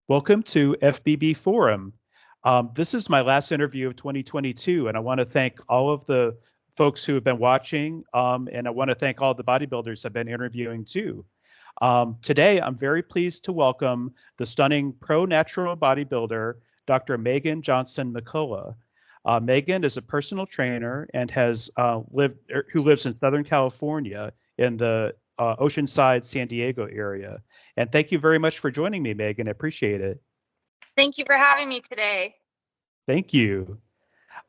Welcome to FBB Forum. This is my last interview of 2022, and I want to thank all of the folks who have been watching, and I want to thank all the bodybuilders I've been interviewing too. Today, I'm very pleased to welcome the stunning pro natural bodybuilder, Dr. Megan Johnson McCullough. Megan is a personal trainer and who lives in Southern California in the Oceanside, San Diego area. And thank you very much for joining me, Megan. I appreciate it. Thank you for having me today. Thank you.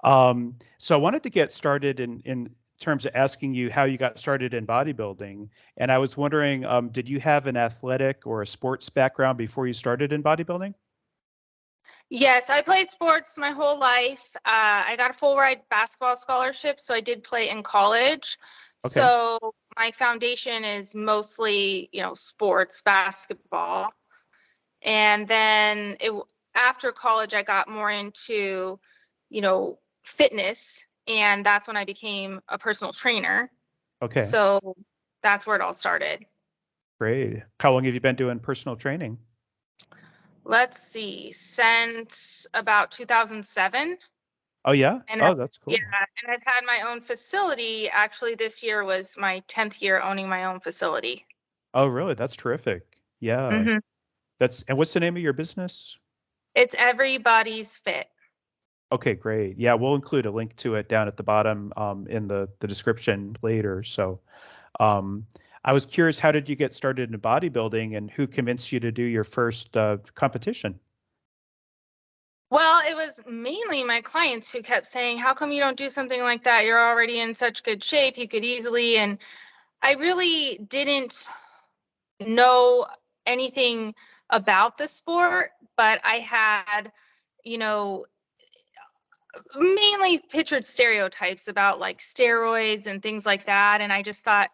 So I wanted to get started in terms of asking you how you got started in bodybuilding. And I was wondering, did you have an athletic or a sports background before you started in bodybuilding? Yes, I played sports my whole life. I got a full ride basketball scholarship, so I did play in college. Okay. So my foundation is mostly, sports, basketball. And then after college, I got more into, fitness, and that's when I became a personal trainer. Okay. So that's where it all started. Great. How long have you been doing personal training? Let's see, since about 2007. Oh, yeah? And Oh, that's yeah, cool. and I've had my own facility. Actually, this year was my 10th year owning my own facility. Oh, really? That's terrific. Yeah. hmm And what's the name of your business? It's Everybody's Fit. Okay, great. Yeah, we'll include a link to it down at the bottom in the description later. So um, I was curious, how did you get started in bodybuilding and who convinced you to do your first competition? Well, it was mainly my clients who kept saying, "How come you don't do something like that? You're already in such good shape. You could easily." And I really didn't know anything about the sport, but I had, you know, mainly pictured stereotypes about like steroids and things like that. And I just thought,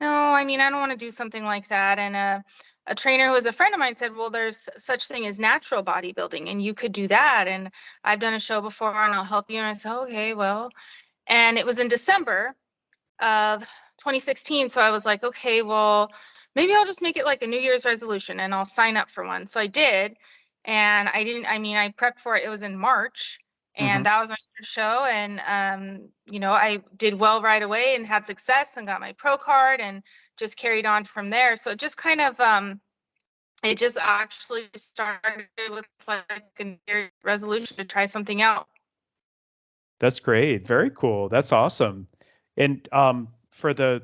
no, I mean, I don't want to do something like that. And a trainer who was a friend of mine said, well, there's such thing as natural bodybuilding and you could do that. And I've done a show before and I'll help you. And I said, okay, well, and it was in December of 2016. So I was like, okay, well, maybe I'll just make it like a New Year's resolution and I'll sign up for one. So I did. And I prepped for it. It was in March. Hmm. And that was my first show. And, I did well right away and had success and got my pro card and just carried on from there. So it just kind of, it just actually started with like a New Year's resolution to try something out. That's great. Very cool. That's awesome. And for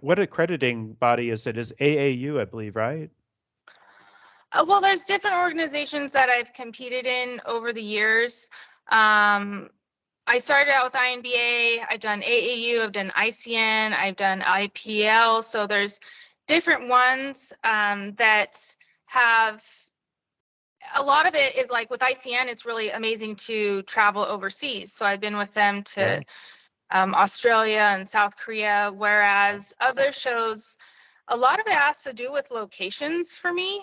what accrediting body is it? Is AAU, I believe, right? Well, there's different organizations that I've competed in over the years. Um, I started out with INBA, I've done AAU, I've done ICN, I've done IPL. So there's different ones that have a lot of it is like with ICN, it's really amazing to travel overseas. So I've been with them Yeah. to Australia and South Korea, whereas other shows, a lot of it has to do with locations for me.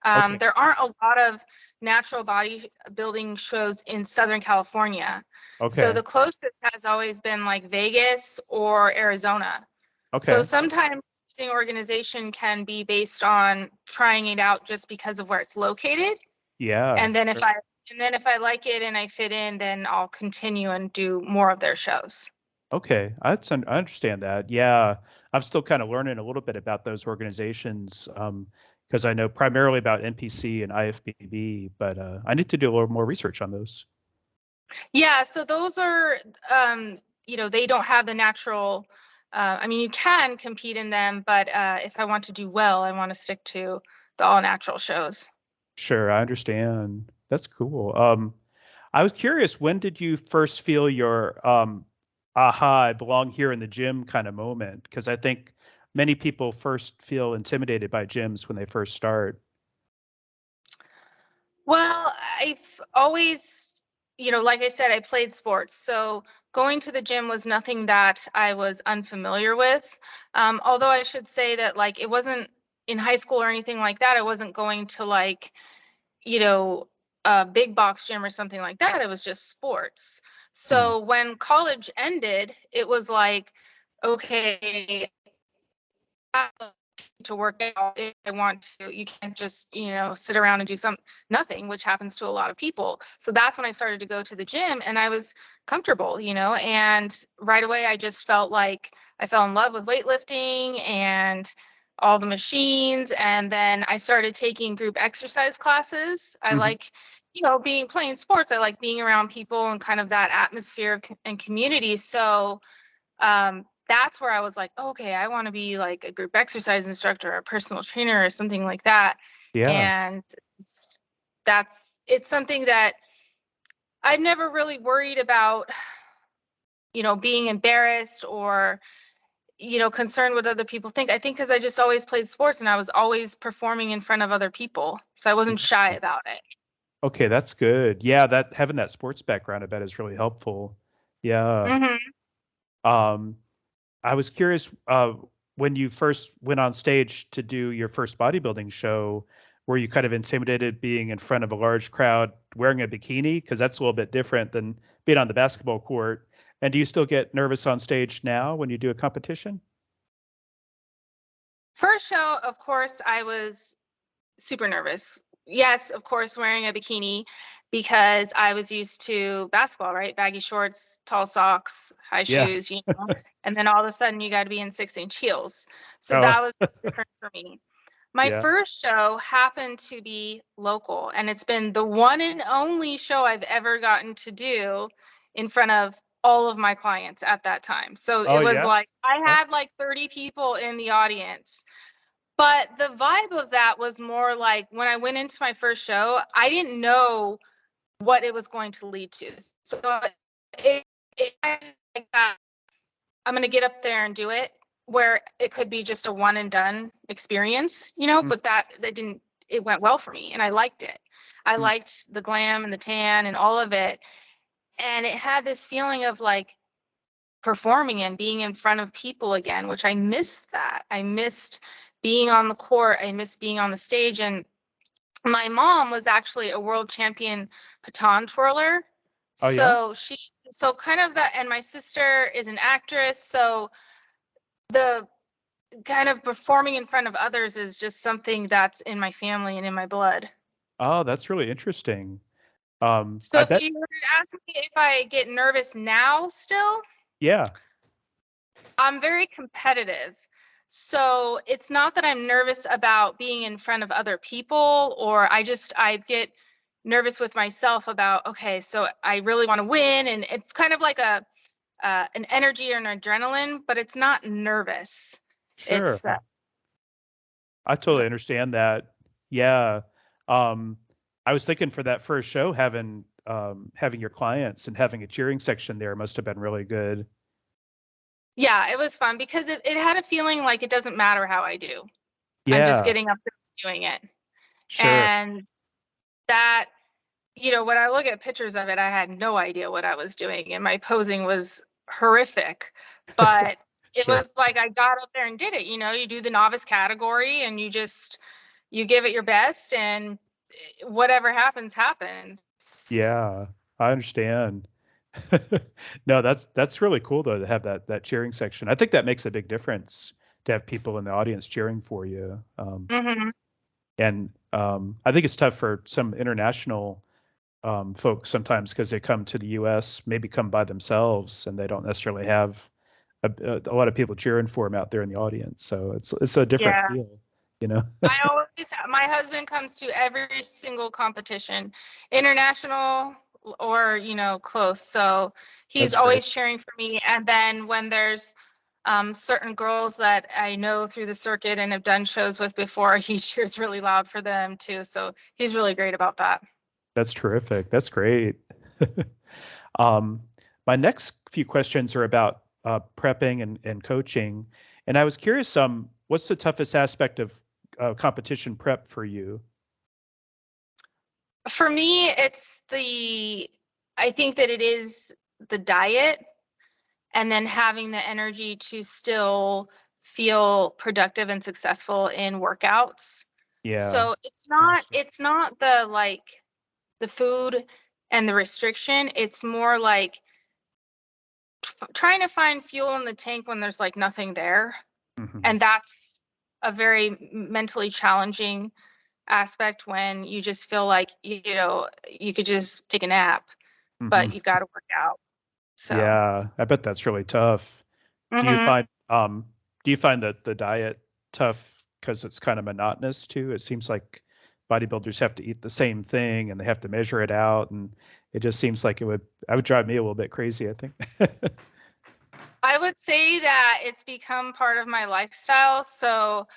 Okay. There aren't a lot of natural bodybuilding shows in Southern California. So Okay. the closest has always been like Vegas or Arizona. So Okay. sometimes choosing organization can be based on trying it out just because of where it's located. Yeah, And then if sure. I like it and I fit in, then I'll continue and do more of their shows. Okay, I understand that. Yeah, I'm still kind of learning a little bit about those organizations because I know primarily about NPC and IFBB, but I need to do a little more research on those. Yeah, so those are, they don't have the natural, you can compete in them, but if I want to do well, I want to stick to the all natural shows. Sure, I understand. That's cool. I was curious, when did you first feel your aha, I belong here in the gym kind of moment? Because I think many people first feel intimidated by gyms when they first start. Well, I've always, like I said, I played sports. So going to the gym was nothing that I was unfamiliar with. Although I should say that like it wasn't in high school or anything like that. I wasn't going to like, you know, a big box gym or something like that. It was just sports. Hmm. So when college ended, it was like, okay, to work out if I want to. You can't just, sit around and do nothing, which happens to a lot of people. So that's when I started to go to the gym, and I was comfortable, and right away I just felt like I fell in love with weightlifting and all the machines. And then I started taking group exercise classes. I like, playing sports. I like being around people and kind of that atmosphere and community. So that's where I was like, okay, I want to be like a group exercise instructor or a personal trainer or something like that. Yeah. And it's something that I've never really worried about, being embarrassed or, concerned what other people think. I think because I just always played sports and I was always performing in front of other people. So I wasn't shy about it. Okay, that's good. Yeah, that having that sports background, I bet, is really helpful. Yeah. Mm-hmm. Um, I was curious, when you first went on stage to do your first bodybuilding show, were you kind of intimidated being in front of a large crowd wearing a bikini? Because that's a little bit different than being on the basketball court. And do you still get nervous on stage now when you do a competition? First show, of course, I was super nervous. Yes, of course, wearing a bikini because I was used to basketball, right? Baggy shorts, tall socks, high Yeah. shoes, and then all of a sudden you got to be in 6-inch heels. So Oh, that was different for me. My yeah. first show happened to be local, and it's been the one and only show I've ever gotten to do in front of all of my clients at that time. So Oh, it was yeah. like I had like 30 people in the audience. But the vibe of that was more like when I went into my first show, I didn't know what it was going to lead to. So like that, I'm going to get up there and do it, where it could be just a one and done experience, Mm, but that didn't, it went well for me and I liked it. I mm, liked the glam and the tan and all of it. And it had this feeling of like performing and being in front of people again, which I missed that. I missed being on the court. I missed being on the stage. And my mom was actually a world champion baton twirler. Oh, yeah. So kind of that, and my sister is an actress. So the kind of performing in front of others is just something that's in my family and in my blood. Oh, that's really interesting. So I if bet. you were to ask me if I get nervous now still, Yeah. I'm very competitive. So it's not that I'm nervous about being in front of other people, or I get nervous with myself about, okay, so I really want to win. And it's kind of like an energy or an adrenaline, but it's not nervous. Sure. It's, I totally understand that. Yeah. Um, I was thinking for that first show, having your clients and having a cheering section there must have been really good. yeah, it was fun because it had a feeling like it doesn't matter how I do. I'm just Yeah, getting up there and doing it. sure. And that, when I look at pictures of it, I had no idea what I was doing, and my posing was horrific. But it Sure. was like I got up there and did it. You do the novice category, and you give it your best, and whatever happens, happens. Yeah, I understand. No, that's really cool though to have that cheering section. I think that makes a big difference to have people in the audience cheering for you. Hmm. And I think it's tough for some international folks sometimes because they come to the U.S., maybe come by themselves, and they don't necessarily have a lot of people cheering for them out there in the audience. So it's a different Yeah. feel, you know. My husband comes to every single competition, international or, close. So he's That's great. always cheering for me. And then when there's certain girls that I know through the circuit and have done shows with before, he cheers really loud for them too. So he's really great about that. That's terrific. That's great. Um, my next few questions are about prepping and coaching. And I was curious, what's the toughest aspect of competition prep for you? For me, I think that it is the diet and then having the energy to still feel productive and successful in workouts. Yeah, So I understand. it's not the food and the restriction. It's more like trying to find fuel in the tank when there's like nothing there. Mhm. And that's a very mentally challenging aspect when you just feel like, you could just take a nap, Hmm. but you've got to work out. So, Yeah, I bet that's really tough. Do you mhm. find do you find that the diet tough because it's kind of monotonous too? It seems like bodybuilders have to eat the same thing and they have to measure it out, and it just seems like I would drive me a little bit crazy, I think. I would say that it's become part of my lifestyle. So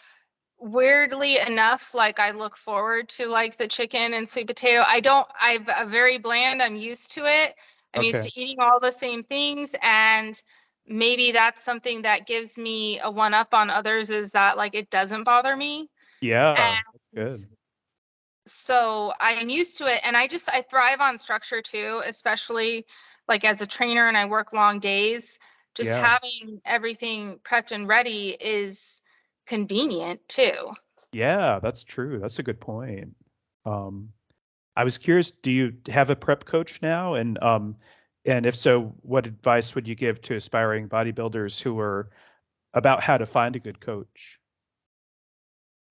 weirdly enough, like I look forward to like the chicken and sweet potato. I've a very bland, I'm used to it. I'm used Okay. to eating all the same things. And maybe that's something that gives me a one up on others, is that like it doesn't bother me. Yeah, that's And good. so I'm used to it. And I thrive on structure too, especially like as a trainer and I work long days. Just Yeah. having everything prepped and ready is convenient too. Yeah, that's true. That's a good point. Um, I was curious, do you have a prep coach now? And if so, what advice would you give to aspiring bodybuilders who are about how to find a good coach?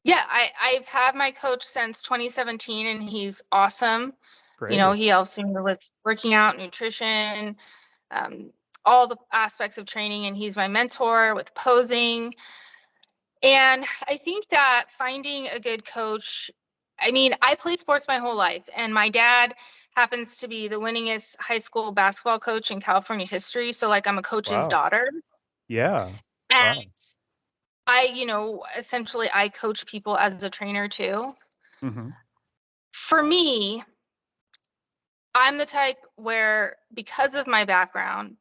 Yeah, I've had my coach since 2017 and he's awesome. Great. He helps me with working out, nutrition, um, all the aspects of training, and he's my mentor with posing. And I think that finding a good coach, I mean, I played sports my whole life, and my dad happens to be the winningest high school basketball coach in California history. So, like, I'm a coach's Wow. daughter. Yeah. And Wow. essentially, I coach people as a trainer too. Hmm. For me, I'm the type where, because of my background,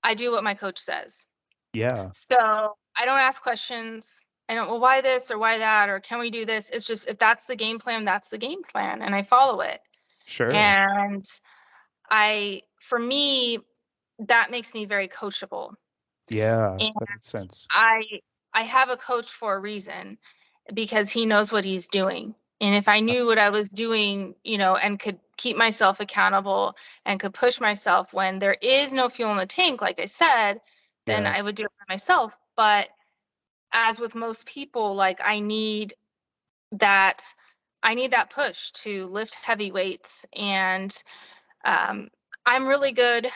I do what my coach says. Yeah. So I don't ask questions. I don't, well, why this or why that, or can we do this? It's just, if that's the game plan, that's the game plan, and I follow it. Sure. And for me, that makes me very coachable. Yeah, And that makes sense. I, I have a coach for a reason, because he knows what he's doing. And if I knew what I was doing, and could keep myself accountable and could push myself when there is no fuel in the tank, like I said, then Yeah. I would do it for myself. But as with most people, like that I need that push to lift heavy weights. And um, I'm really good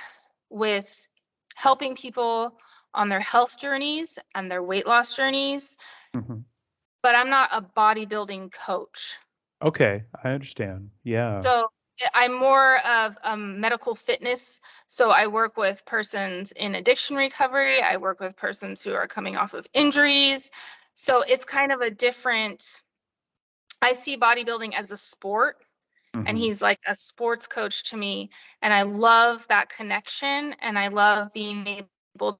with helping people on their health journeys and their weight loss journeys, Hmm. but I'm not a bodybuilding coach. Okay, I understand. Yeah. So I'm more of medical fitness. So I work with persons in addiction recovery. I work with persons who are coming off of injuries. So it's kind of a different, I see bodybuilding as a sport, and Hmm. he's like a sports coach to me. And I love that connection. And I love being able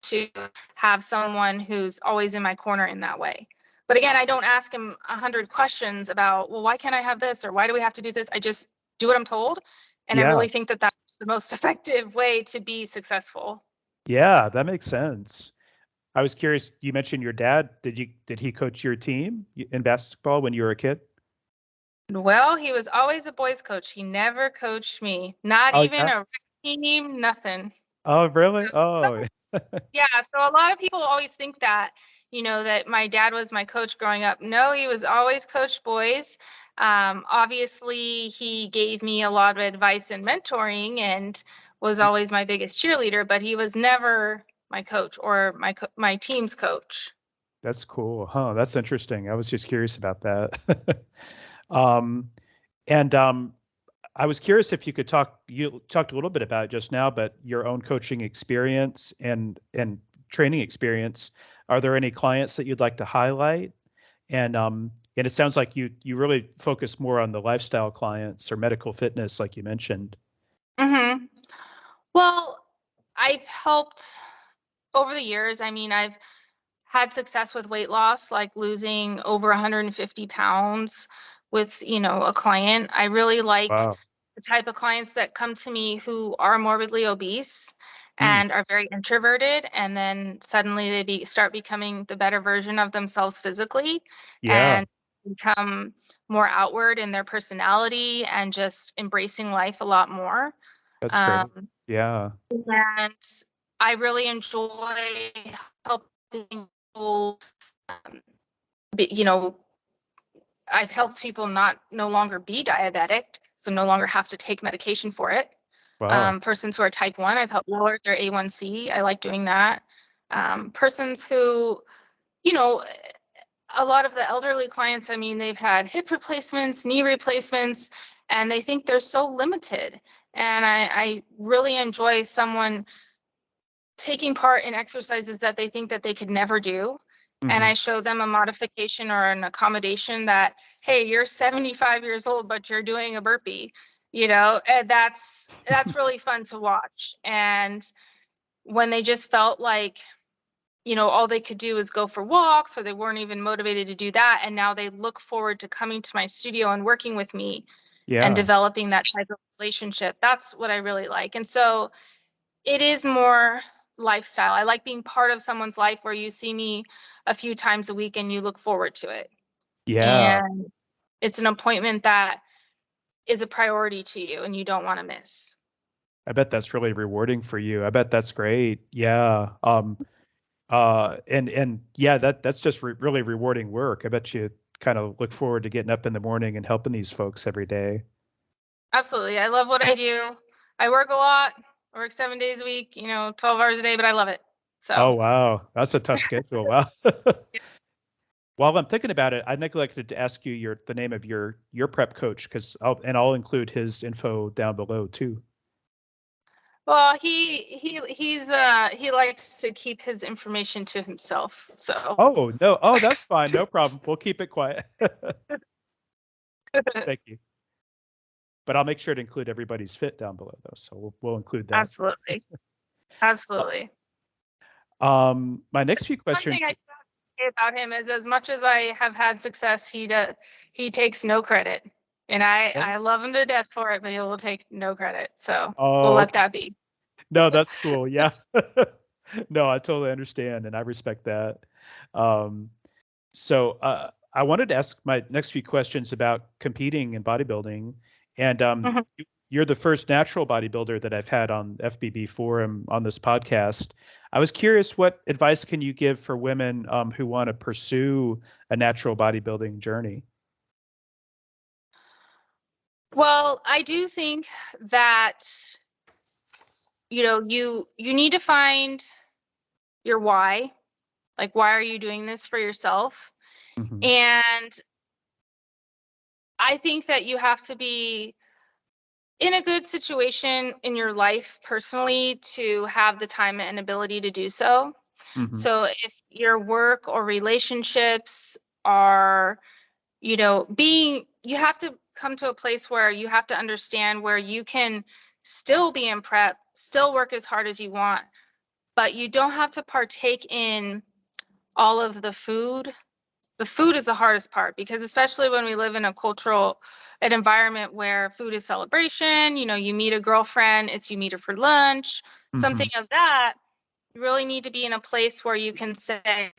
to have someone who's always in my corner in that way. But again, I don't ask him 100 questions about, well, why can't I have this? Or why do we have to do this? I just do what I'm told. And I Yeah. really think that that's the most effective way to be successful. Yeah, that makes sense. I was curious, you mentioned your dad. Did he coach your team in basketball when you were a kid? Well, he was always a boys coach. He never coached me, not Oh, even yeah. a rec team, nothing. Oh, So really? Oh, yeah, so a lot of people always think that, that my dad was my coach growing up. No, he was always coach boys. Obviously, he gave me a lot of advice and mentoring and was always my biggest cheerleader, but he was never my coach or my team's coach. that's cool. Huh, that's interesting. I was just curious about that. Um, and I was curious if you could you talked a little bit about it just now, but your own coaching experience and training experience. Are there any clients that you'd like to highlight? And it sounds like you really focus more on the lifestyle clients or medical fitness, like you mentioned. Hmm. Well, I've helped over the years. I mean, I've had success with weight loss, like losing over 150 pounds with, a client. I really like Wow. the type of clients that come to me who are morbidly obese Hmm. and are very introverted, and then suddenly start becoming the better version of themselves physically Yeah, and become more outward in their personality and just embracing life a lot more. that's great. Um, Yeah. and I really enjoy helping people you know, I've helped people no longer be diabetic, so no longer have to take medication for it. Wow. Persons who are type 1, I've helped lower their A1C. I like doing that. Persons who, you know, a lot of the elderly clients, I mean, they've had hip replacements, knee replacements, and they think they're so limited. And I really enjoy someone taking part in exercises that they think that they could never do. And I show them a modification or an accommodation that, hey, you're 75 years old, but you're doing a burpee, and that's really fun to watch. And when they just felt like, all they could do is go for walks, or they weren't even motivated to do that, and now they look forward to coming to my studio and working with me and Yeah. developing that type of relationship. That's what I really like. And so it is more lifestyle. I like being part of someone's life where you see me a few times a week and you look forward to it. Yeah. And it's an appointment that is a priority to you and you don't want to miss. I bet that's really rewarding for you. I bet that's great. Yeah. And yeah, that's just really rewarding work. I bet you kind of look forward to getting up in the morning and helping these folks every day. Absolutely. I love what I do. I work a lot. I work 7 days a week, 12 hours a day, but I love it. Oh, So wow. That's a tough schedule. Wow. While I'm thinking about it, I neglected to ask you the name of your prep coach, because I'll include his info down below too. well, he likes to keep his information to himself. So Oh, no. Oh, that's fine. No problem. We'll keep it quiet. Thank you. But I'll make sure to include everybody's fit down below though. So we'll include that. absolutely. Absolutely. My next few One thing questions. I say about him is, as much as I have had success, he takes no credit. And I love him to death for it, but he will take no credit. So we'll Oh, let okay. that be. No, that's cool. Yeah. No, I totally understand, and I respect that. Um, so I wanted to ask my next few questions about competing in bodybuilding, and Mhm. you're the first natural bodybuilder that I've had on FBB Forum on this podcast. I was curious, what advice can you give for women who want to pursue a natural bodybuilding journey? Well, I do think that, you need to find your why. Like, why are you doing this for yourself? Hmm. And I think that you have to be in a good situation in your life personally to have the time and ability to do so. Hmm. So if your work or relationships are, you have to come to a place where you have to understand where you can still be in prep, still work as hard as you want, but you don't have to partake in all of the food. The food is the hardest part, because especially when we live in an environment where food is celebration, you meet a girlfriend, you meet her for lunch, Hmm. something of that. You really need to be in a place where you can say,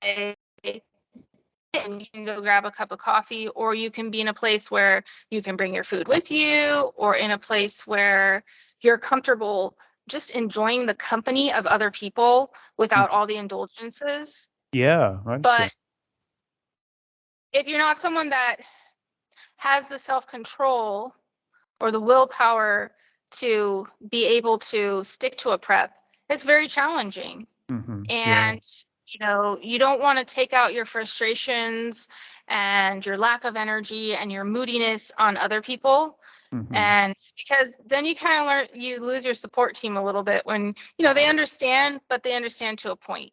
and you can go grab a cup of coffee, or you can be in a place where you can bring your food with you, or in a place where you're comfortable just enjoying the company of other people without all the indulgences. Yeah, I understand. But if you're not someone that has the self-control or the willpower to be able to stick to a prep, it's very challenging. Hmm. Yeah. And you don't want to take out your frustrations and your lack of energy and your moodiness on other people. Hmm. And because then you kind of you lose your support team a little bit when they understand, but they understand to a point.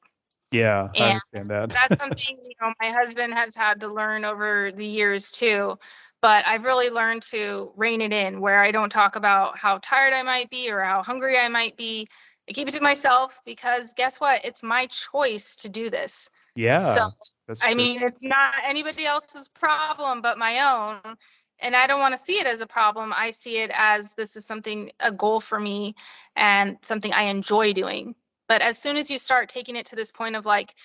Yeah, I And understand that. that's something, my husband has had to learn over the years too. But I've really learned to rein it in, where I don't talk about how tired I might be or how hungry I might be. I keep it to myself, because guess what? It's my choice to do this. So, Yeah, that's I true. mean, it's not anybody else's problem but my own. And I don't want to see it as a problem. I see it as, this is a goal for me and something I enjoy doing. But as soon as you start taking it to this point of like,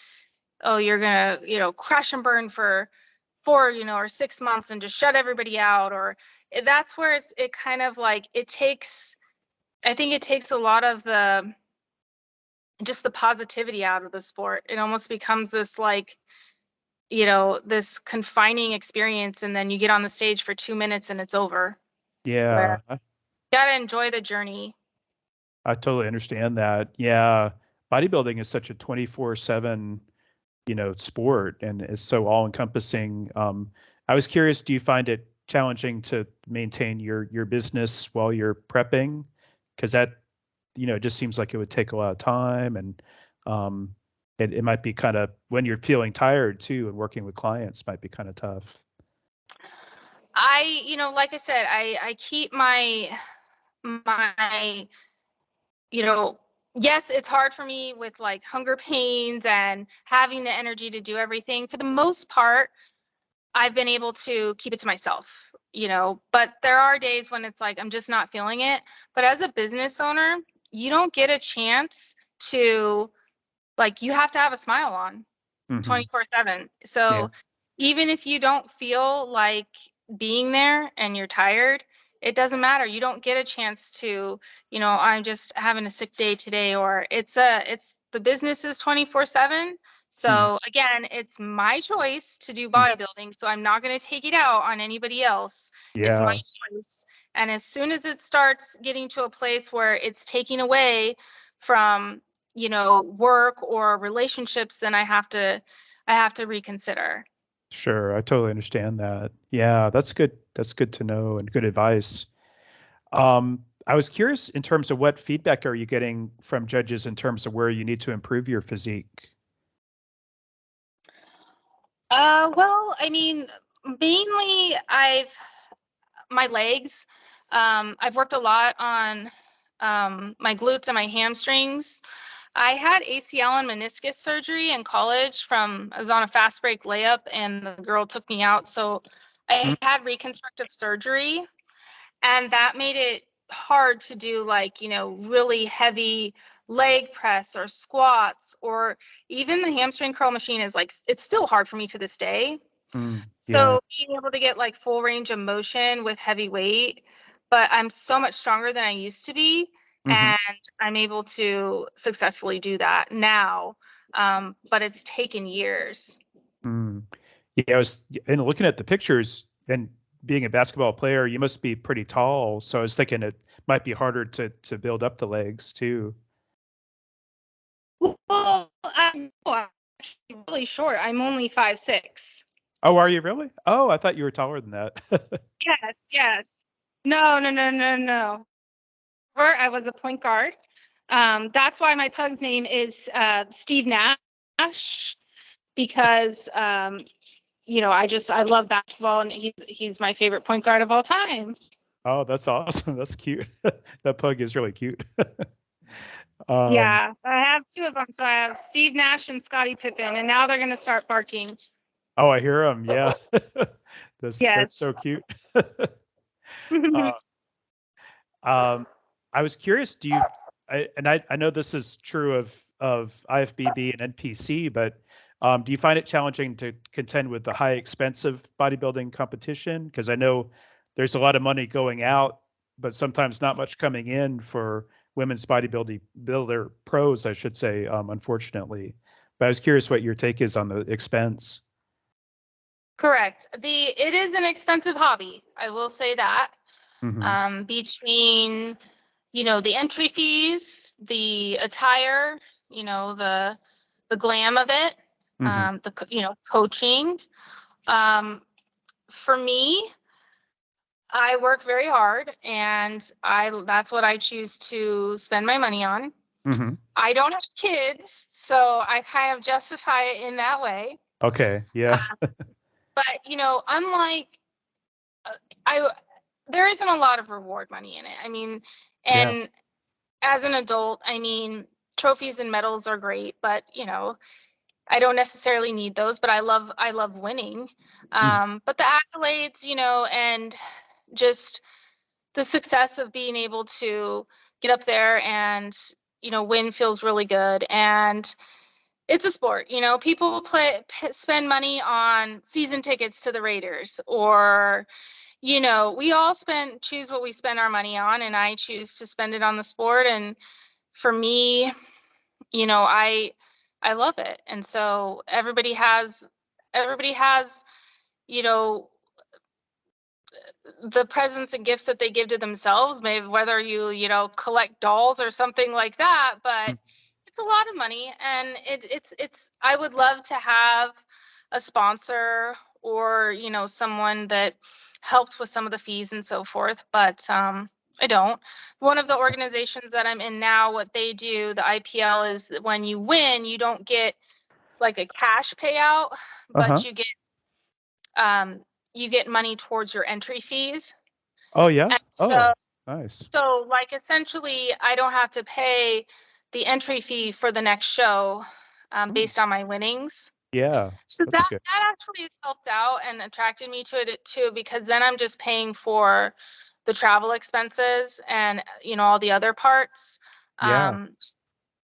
oh, you're gonna, crash and burn for 4, or 6 months and just shut everybody out, or that's where it kind of like, I think it takes a lot of just the positivity out of the sport. It almost becomes this like, this confining experience, and then you get on the stage for 2 minutes and it's over. Yeah, Where you gotta enjoy the journey. I totally understand that. Yeah, bodybuilding is such a 24/7, sport, and is so all encompassing. I was curious, do you find it challenging to maintain your business while you're prepping? Because that, it just seems like it would take a lot of time, and um, it might be kind of, when you're feeling tired too, and working with clients might be kind of tough. Like I said, I keep my yes, it's hard for me with like hunger pains and having the energy to do everything. For the most part, I've been able to keep it to myself, but there are days when it's like I'm just not feeling it. But as a business owner, you don't get a chance to, like, you have to have a smile on Hmm. 24/7. Yeah. So even if you don't feel like being there and you're tired, it doesn't matter. You don't get a chance to, I'm just having a sick day today, or it's the business is 24/7. Mm. So again, it's my choice to do Mm. bodybuilding. So I'm not going to take it out on anybody else. It's my Yeah. choice. And as soon as it starts getting to a place where it's taking away from, work or relationships, then I have to reconsider. Sure, I totally understand that. Yeah, that's good. That's good to know and good advice. I was curious, in terms of what feedback are you getting from judges in terms of where you need to improve your physique? Well, I mean, mainly my legs. I've worked a lot on my glutes and my hamstrings. I had ACL and meniscus surgery in college I was on a fast break layup and the girl took me out. So Mm. I had reconstructive surgery, and that made it hard to do, like, really heavy leg press or squats, or even the hamstring curl machine is like, it's still hard for me to this day. Mm. Yeah. So being able to get like full range of motion with heavy weight, but I'm so much stronger than I used to be, Hmm. and I'm able to successfully do that now. But it's taken years. Mm. Yeah, I was, and looking at the pictures, and being a basketball player, you must be pretty tall. So I was thinking it might be harder to build up the legs too. Well, I'm actually really short. I'm only 5'6". Oh, are you really? Oh, I thought you were taller than that. Yes, yes. No, no, no, no, no. Or I was a point guard. That's why my pug's name is Steve Nash, because I love basketball, and he's my favorite point guard of all time. Oh, that's awesome. That's cute. That pug is really cute. Um, Yeah, I have two of them. So I have Steve Nash and Scottie Pippen, and now they're going to start barking. oh, I hear him. Yeah. That's Yes. so cute. Uh, um, I was curious, I know this is true of IFBB and NPC, but do you find it challenging to contend with the high expensive bodybuilding competition? Because I know there's a lot of money going out, but sometimes not much coming in for women's bodybuilding builder pros, I should say, unfortunately. But I was curious what your take is on the expense. Correct. It is an expensive hobby. I will say that. Hmm. Between, the entry fees, the attire, the glam of it, Hmm. coaching. Um, for me, I work very hard, and that's what I choose to spend my money on. Hmm. I don't have kids, so I kind of justify it in that way. Okay. Yeah. But, unlike I there isn't a lot of reward money in it. I mean, Yeah. and as an adult, I mean, trophies and medals are great, but I don't necessarily need those, but I love winning. Mhm. But the accolades, and just the success of being able to get up there and win feels really good. And it's a sport. People spend money on season tickets to the Raiders, or we all choose what we spend our money on, and I choose to spend it on the sport. And for me, I love it. And so everybody has everybody has, you know, the presents and gifts that they give to themselves, maybe whether you know, collect dolls or something like that, but Mm. it's a lot of money. And it's I would love to have a sponsor or, you know, someone that helps with some of the fees and so forth, but I don't. One of the organizations that I'm in now, what they do, the IPL, is that when you win, you don't get like a cash payout, Uh-huh. but um you get money towards your entry fees. Oh, yeah? And Oh, nice. so like essentially I don't have to pay the entry fee for the next show Mm. based on my winnings. Yeah, So that's that good. that actually has helped out and attracted me to it too, because then I'm just paying for the travel expenses and, you know, all the other parts. Yeah. Um,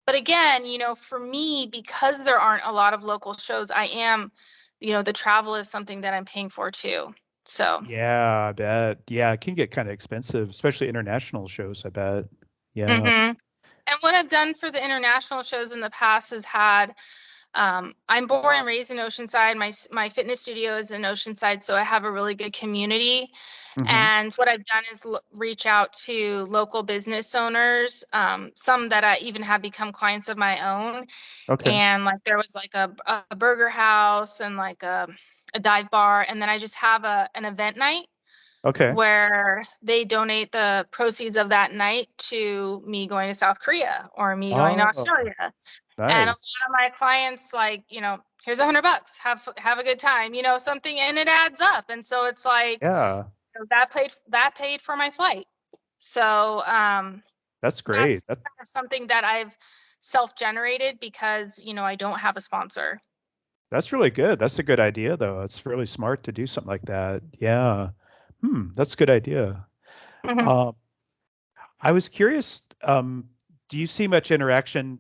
but again, you know, for me, because there aren't a lot of local shows, I am, you know, the travel is something that I'm paying for too. So. Yeah, I bet. Yeah, it can get kind of expensive, especially international shows, I bet. Yeah. Mhm. And what I've done for the international shows in the past is had, I'm born and raised in Oceanside. My fitness studio is in Oceanside, so I have a really good community. Hmm. And what I've done is reach out to local business owners, some that I even have become clients of my own. Okay. And like there was like a burger house and like a dive bar, and then I just have an event night Okay. where they donate the proceeds of that night to me going to South Korea or me going to Oh, Australia. And a nice. lot of my clients, like, you know, here's $100, have a good time, you know, something, and it adds up. And so it's like, Yeah, you know, that paid for my flight. So that's great. that's kind of something that I've self-generated because, you know, I don't have a sponsor. That's really good. That's a good idea, though. It's really smart to do something like that. Yeah. That's a good idea. Mhm. Um, I was curious, do you see much interaction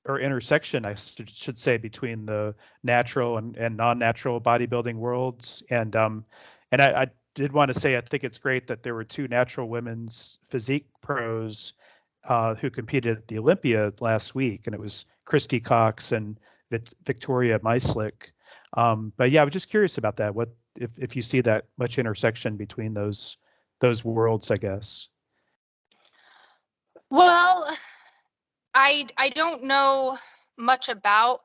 or intersection, I should say, between the natural and non-natural bodybuilding worlds? And I did want to say I think it's great that there were two natural women's physique pros who competed at the Olympia last week, and it was Christy Cox and Victoria Meislick. But yeah, I was just curious about that. What if you see that much intersection between those worlds, I guess. Well, I don't know much about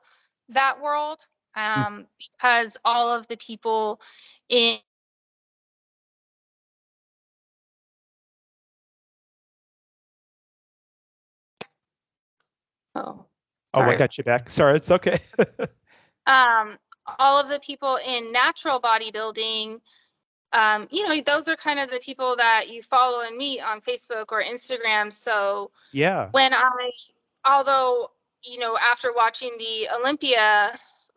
that world Mm. because all of the people in oh Oh, what sorry got you back? Sorry, it's okay. um all of the people in natural bodybuilding, you know, those are kind of the people that you follow and meet on Facebook or Instagram. So Yeah, when although, you know, after watching the Olympia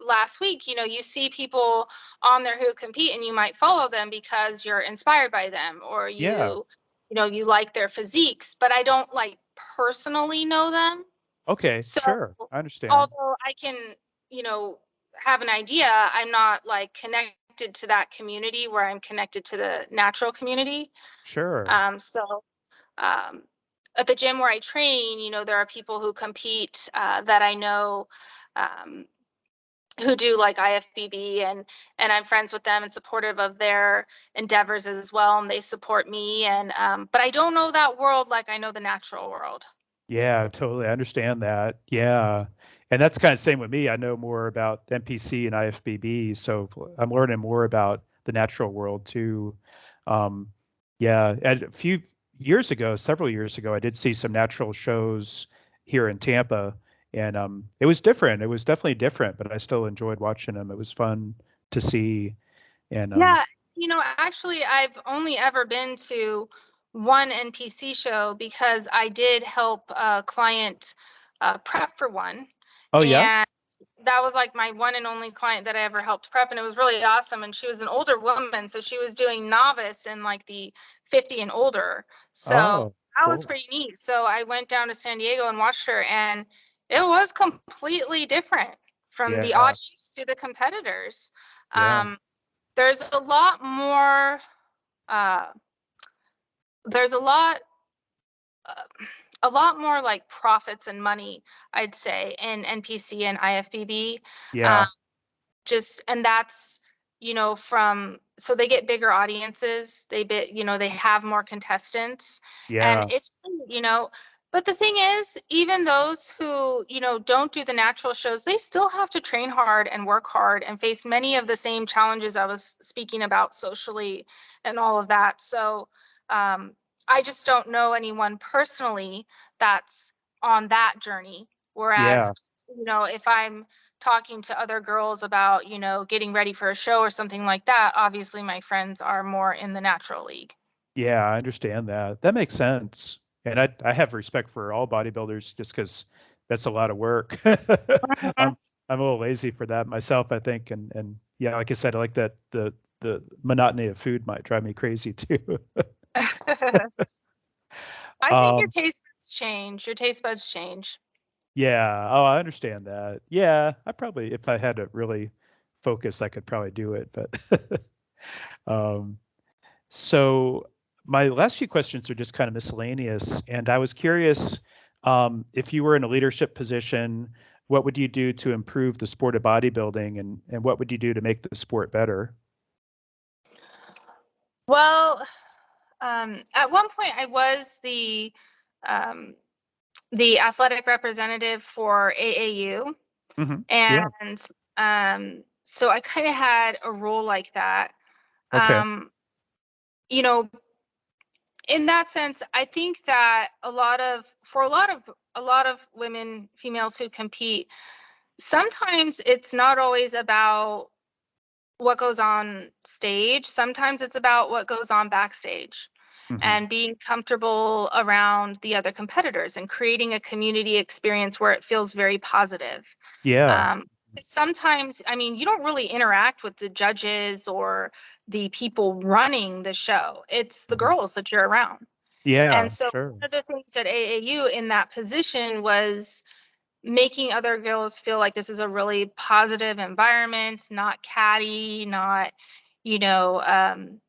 last week, you know, you see people on there who compete and you might follow them because you're inspired by them or yeah. you know, you like their physiques, but I don't like personally know them. Okay, So sure. I understand. although I can, you know, have an idea, I'm not like connected to that community where I'm connected to the natural community. Sure. So um, at the gym where I train, you know, there are people who compete that I know um, who do like IFBB, and I'm friends with them and supportive of their endeavors as well, and they support me. And but I don't know that world like I know the natural world. Yeah, totally. I understand that. Yeah. And that's kind of same with me. I know more about NPC and IFBB, so I'm learning more about the natural world too. Um, yeah, and a few years ago, several years ago, I did see some natural shows here in Tampa, and it was different. It was definitely different, but I still enjoyed watching them. It was fun to see, and Yeah, you know, actually, I've only ever been to one NPC show because I did help a client prep for one. oh yeah, And that was like my one and only client that I ever helped prep. And it was really awesome. And she was an older woman. So she was doing novice in like the 50 and older. So oh that was cool, pretty neat. So I went down to San Diego and watched her, and it was completely different from the yeah, audience to the competitors. yeah, Um, there's uh there's uh, a lot more like profits and money, I'd say, in NPC and IFBB. Um, yeah, just, and that's, so they get bigger audiences, they have more contestants, and Yeah. it's, but the thing is, even those who, don't do the natural shows, they still have to train hard and work hard and face many of the same challenges I was speaking about socially and all of that. So, I just don't know anyone personally that's on that journey. Whereas, Yeah. if I'm talking to other girls about, getting ready for a show or something like that, obviously my friends are more in the natural league. Yeah, I understand that. That makes sense. And I have respect for all bodybuilders just because that's a lot of work. Mhm. I'm I'm a little lazy for that myself, I think. And yeah, like I said, I like that the monotony of food might drive me crazy too. I think your Um, taste buds change. Your taste buds change. yeah. Oh, I understand that. Yeah, I probably, if I had to really focus, I could probably do it. But um, so my last few questions are just kind of miscellaneous, and I was curious, if you were in a leadership position, what would you do to improve the sport of bodybuilding, and what would you do to make the sport better? Well, at one point I was um, the athletic representative for AAU. Hmm. Yeah. And so I kind of had a role like that. Okay. Um, you know, in that sense, I think that a lot of women, females who compete, sometimes it's not always about what goes on stage. Sometimes it's about what goes on backstage Hmm. and being comfortable around the other competitors and creating a community experience where it feels very positive. Yeah. Um, Sometimes, I mean, you don't really interact with the judges or the people running the show. It's the Hmm. girls that you're around. And Yeah, so sure. one of the things at AAU in that position was making other girls feel like this is a really positive environment, not catty, not, you know, um,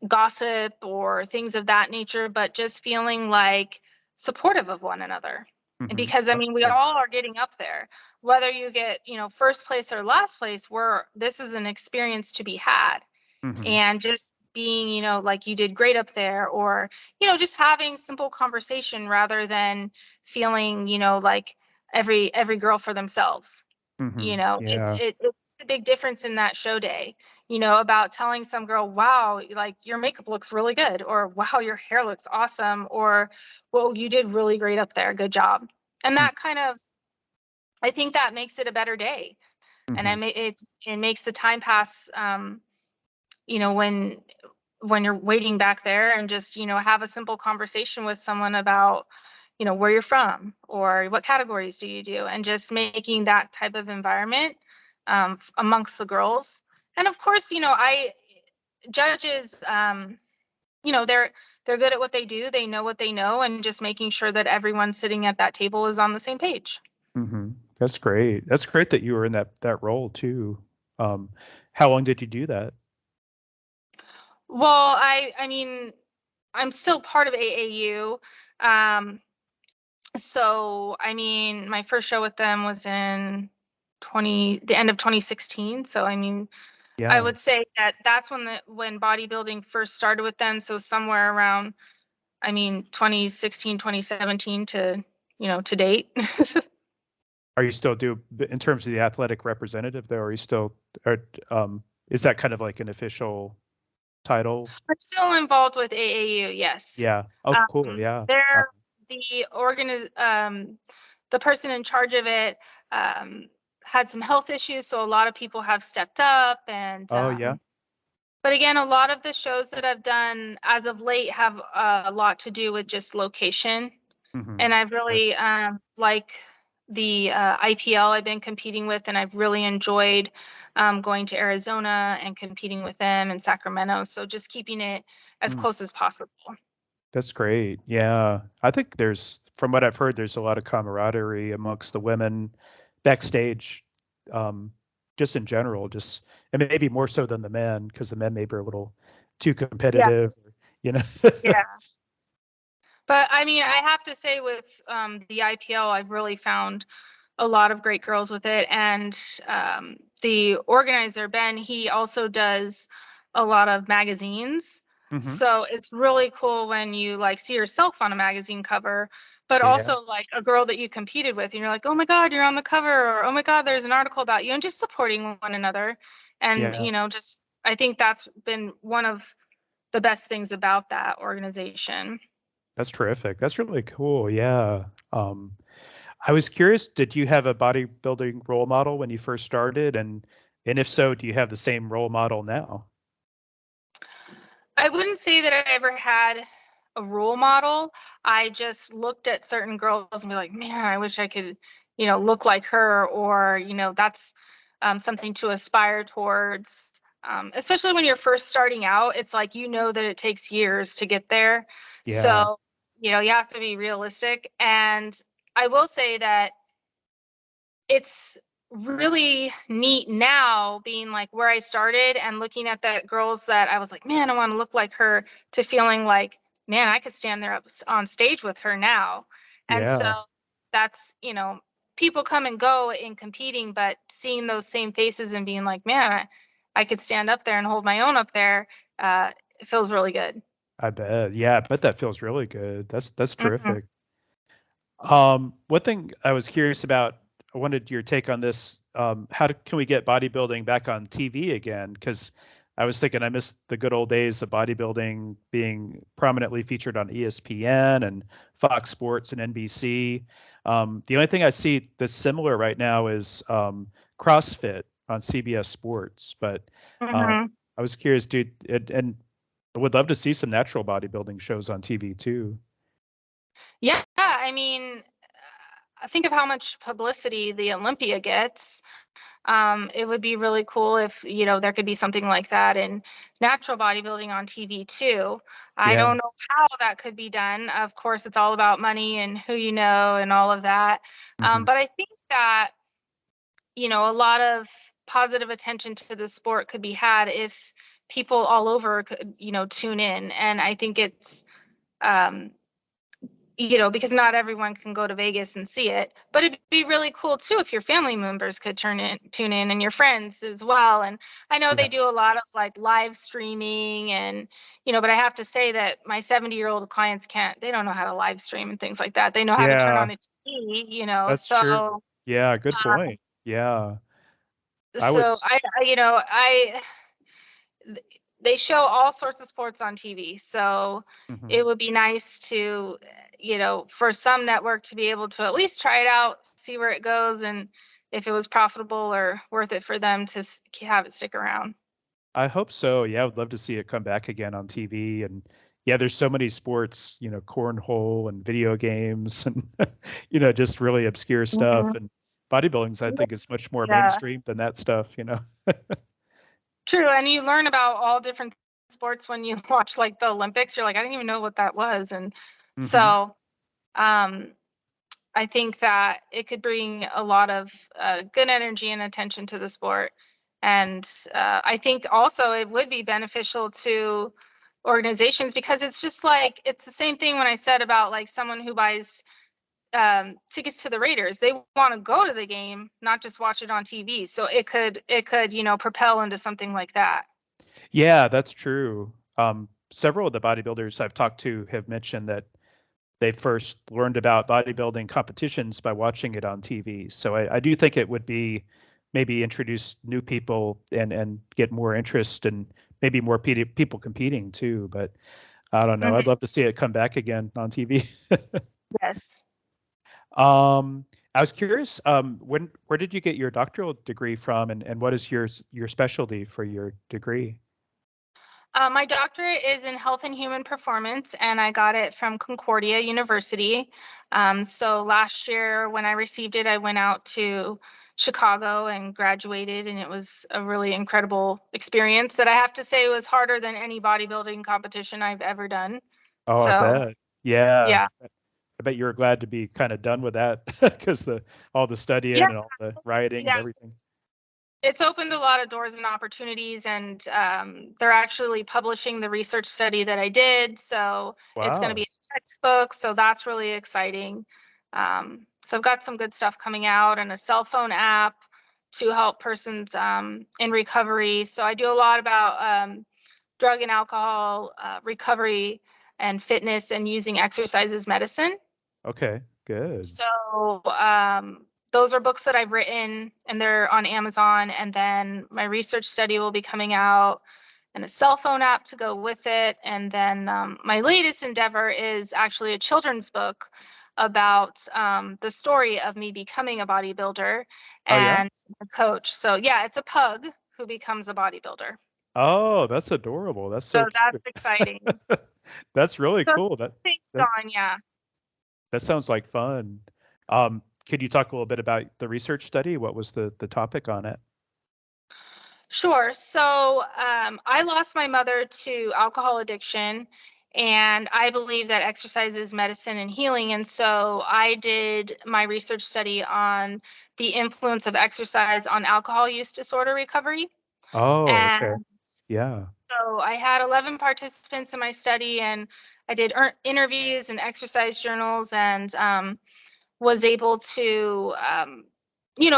gossip or things of that nature, but just feeling like supportive of one another. And Hmm. because I That's mean, we great. all are getting up there, whether you get, first place or last place, this is an experience to be had. Hmm. And just being, like you did great up there, or, just having simple conversation rather than feeling, like every girl for themselves. Hmm. It's Yeah. it's a big difference in that show day, about telling some girl, wow, like your makeup looks really good, or wow, your hair looks awesome, or well, you did really great up there, good job. And that kind of, I think that makes it a better day. And Hmm. it makes the time pass, you know when you're waiting back there, and just have a simple conversation with someone about where you're from or what categories do you do, and just making that type of environment amongst the girls. And of course, I judges, they're good at what they do, they know what they know, and just making sure that everyone sitting at that table is on the same page. Hmm. That's great. That's great that you were in that role too. Um, how long did you do that? Well, I mean, I'm still part of AAU. um So, I mean, my first show with them was in the end of 2016. So, I mean, I Yeah. would say that that's when bodybuilding first started with them. So somewhere around, I mean, 2016, 2017 to, to date. Are you still in terms of the athletic representative though? Are you still, or is that kind of like an official title? I'm still involved with AAU, yes. Yeah. Oh, cool. Yeah. They're the the person in charge of it, um, had some health issues, so a lot of people have stepped up. And Oh, yeah. but again, a lot of the shows that I've done as of late have a lot to do with just location. Hmm. And I've Sure. really, like the IPL I've been competing with, and I've really enjoyed going to Arizona and competing with them in Sacramento. So just keeping it as Mm, close as possible. that's great. Yeah. I think from what I've heard, there's a lot of camaraderie amongst the women backstage, um, just in general, and maybe more so than the men, because the men maybe are a little too Yeah, competitive, you know. yeah. But I mean, I have to say with the IPL, I've really found a lot of great girls with it. And the organizer, Ben, he also does a lot of magazines. Hmm. So it's really cool when you like see yourself on a magazine cover, but Yeah. also like a girl that you competed with, and you're like, oh my God, you're on the cover, or oh my God, there's an article about you, and just supporting one another. And, Yeah. just I think that's been one of the best things about that organization. That's terrific. That's really cool. Yeah. Um, I was curious, did you have a bodybuilding role model when you first started? And if so, do you have the same role model now? I wouldn't say that I ever had a role model. I just looked at certain girls and be like, man, I wish I could, look like her, or, that's something to aspire towards. Especially when you're first starting out, it's like, that it takes years to get there. Yeah. So, you have to be realistic. And I will say that it's really neat now being like where I started and looking at the girls that I was like, man, I want to look like her, to feeling like, man, I could stand there on stage with her now. And so Yeah. that's, people come and go in competing, but seeing those same faces and being like, man, I could stand up there and hold my own up there. It feels really good. I bet. Yeah, I bet that feels really good. That's Mhm. terrific. One thing I was curious about, I wanted your take on this. Can we get bodybuilding back on TV again? Because I was thinking I missed the good old days of bodybuilding being prominently featured on ESPN and Fox Sports and NBC. The only thing I see that's similar right now is CrossFit on CBS Sports. But um, Mhm. I was curious, dude, and I would love to see some natural bodybuilding shows on TV too. Yeah, I mean, think of how much publicity the Olympia gets. It would be really cool if, there could be something like that in natural bodybuilding on TV too. I Yeah. don't know how that could be done. Of course, it's all about money and who you know and all of that. Hmm. But I think that, a lot of positive attention to the sport could be had if people all over could, tune in. And I think it's, um, because not everyone can go to Vegas and see it. But it'd be really cool too if your family members could tune in, and your friends as well. And I know Yeah. they do a lot of like live streaming and, but I have to say that my 70-year-old clients they don't know how to live stream and things like that. They know how to turn Yeah. on a TV, That's true. so Yeah, good point. Yeah. I would. I th- they show all sorts of sports on TV. So Mhm. it would be nice to, for some network to be able to at least try it out, see where it goes, and if it was profitable or worth it for them to have it stick around. I hope so. Yeah, I would love to see it come back again on TV. And yeah, there's so many sports, cornhole and video games and just really obscure stuff. Mhm. And bodybuilding's, I think, is much more Yeah, mainstream than that stuff. true. And you learn about all different sports when you watch like the Olympics. You're like, I didn't even know what that was. And Hmm. so, um, I think that it could bring a lot of good energy and attention to the sport. And I think also it would be beneficial to organizations, because it's just like, it's the same thing when I said about like someone who buys tickets to the Raiders. They want to go to the game, not just watch it on TV. So it could, propel into something like that. Yeah, that's true. Several of the bodybuilders I've talked to have mentioned that they first learned about bodybuilding competitions by watching it on TV. So I do think it would be maybe introduce new people and get more interest and maybe more people competing too. But I don't know. I'd Mhm. love to see it come back again on TV. Yes. I was curious, where did you get your doctoral degree from, and what is your specialty for your degree? My doctorate is in health and human performance, and I got it from Concordia University. So last year, when I received it, I went out to Chicago and graduated, and it was a really incredible experience that I have to say was harder than any bodybuilding competition I've ever done. Oh, I So, bet. Yeah. yeah. I bet you were glad to be kind of done with that because the all the studying Yeah. and all the writing and Yeah. everything. It's opened a lot of doors and opportunities, and they're actually publishing the research study that I did. So it's going to be Wow. a textbook. So that's really exciting. So I've got some good stuff coming out, and a cell phone app to help persons in recovery. So I do a lot about drug and alcohol recovery and fitness, and using exercise as medicine. Okay, good. So those are books that I've written, and they're on Amazon. And then my research study will be coming out, and a cell phone app to go with it. And then my latest endeavor is actually a children's book about the story of me becoming a bodybuilder Oh yeah. and a coach. So yeah, it's a pug who becomes a bodybuilder. Oh, that's adorable. That's So so that's cute. exciting. That's really So cool. based That on, yeah. that sounds like fun. Could you talk a little bit about the research study? What was the topic on it? Sure. So I lost my mother to alcohol addiction, and I believe that exercise is medicine and healing. And so I did my research study on the influence of exercise on alcohol use disorder recovery. Oh, And okay. Yeah. so I had 11 participants in my study, and I did interviews and exercise journals, and was able to,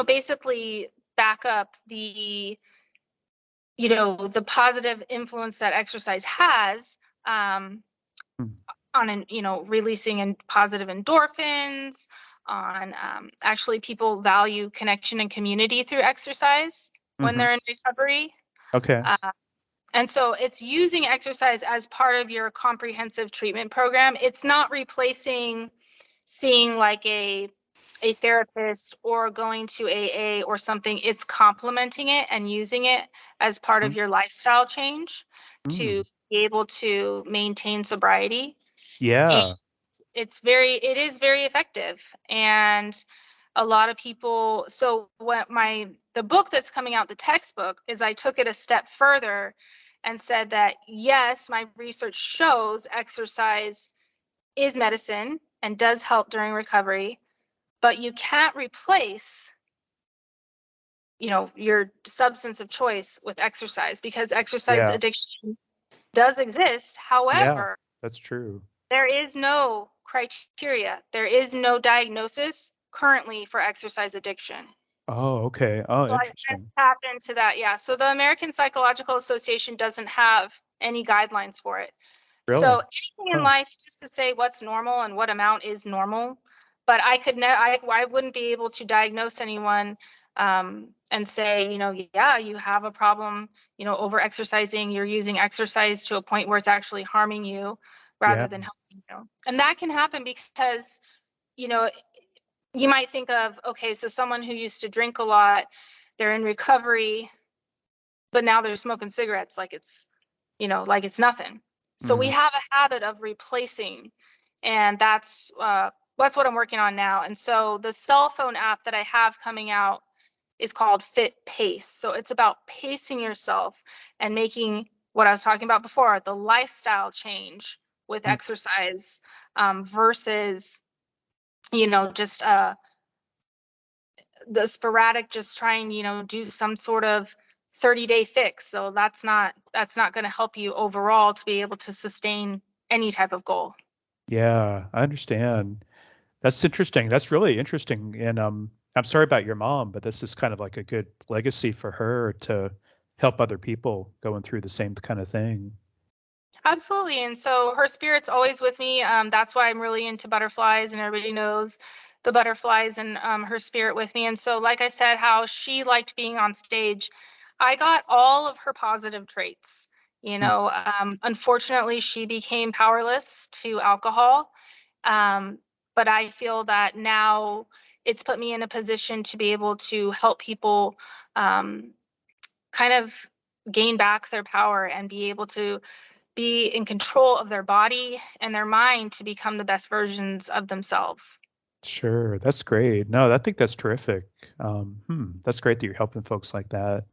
basically back up the positive influence that exercise has um, Mm. on, releasing positive endorphins, on actually people value connection and community through exercise when Mhm. they're in recovery. Okay. Uh, and so it's using exercise as part of your comprehensive treatment program. It's not replacing seeing like a therapist or going to AA or something. It's complementing it and using it as part of Mm. your lifestyle change to Mm. be able to maintain sobriety. And Yeah. it is very effective. And a lot of people, so the book that's coming out, the textbook, is I took it a step further and said that yes, my research shows exercise is medicine and does help during recovery, but you can't replace your substance of choice with exercise, because exercise Yeah. addiction does exist. Yeah. However, That's true. there is no criteria, there is no diagnosis currently for exercise addiction. Oh, okay. Oh, So I kind interesting. of tap into that. Yeah. So the American Psychological Association doesn't have any guidelines for it. So Really? anything in Huh. life used to say what's normal and what amount is normal, but I wouldn't be able to diagnose anyone and say, yeah, you have a problem, over exercising. You're using exercise to a point where it's actually harming you rather Yeah. than helping you. And that can happen because, you know, you might think of, okay, so someone who used to drink a lot, they're in recovery, but now they're smoking cigarettes like it's nothing. So we Mhm. have a habit of replacing, and that's what I'm working on now. And so the cell phone app that I have coming out is called Fit Pace. So it's about pacing yourself and making what I was talking about before, the lifestyle change with Mm. exercise versus just the sporadic, just trying do some sort of 30-day fix. So that's not going to help you overall to be able to sustain any type of goal. Yeah, I understand. That's interesting. That's really interesting. And I'm sorry about your mom, but this is kind of like a good legacy for her to help other people going through the same kind of thing. Absolutely. And so her spirit's always with me. That's why I'm really into butterflies, and everybody knows the butterflies and her spirit with me. And so, like I said, how she liked being on stage, I got all of her positive traits. Mm. Unfortunately, she became powerless to alcohol. Um, but I feel that now it's put me in a position to be able to help people um, kind of gain back their power and be able to be in control of their body and their mind to become the best versions of themselves. Sure, that's great. No, I think that's terrific. That's great that you're helping folks like that.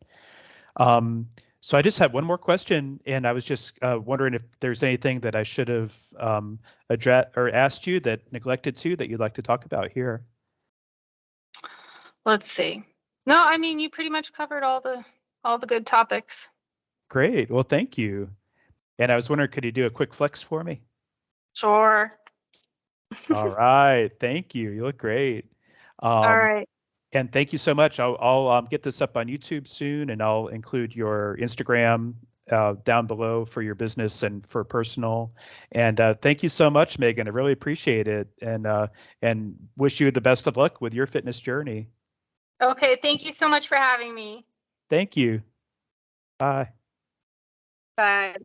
Um, so I just had one more question, and I was just wondering if there's anything that I should have addressed or asked you that neglected to that you'd like to talk about here. Let's see. No, I mean you pretty much covered all the good topics. Great. Well, thank you. And I was wondering, could you do a quick flex for me? Sure. All right. Thank you. You look great. All Um, right. and thank you so much. I'll get this up on YouTube soon, and I'll include your Instagram down below for your business and for personal. And thank you so much, Megan. I really appreciate it, and wish you the best of luck with your fitness journey. Okay. Thank you so much for having me. Thank you. Bye. Bye.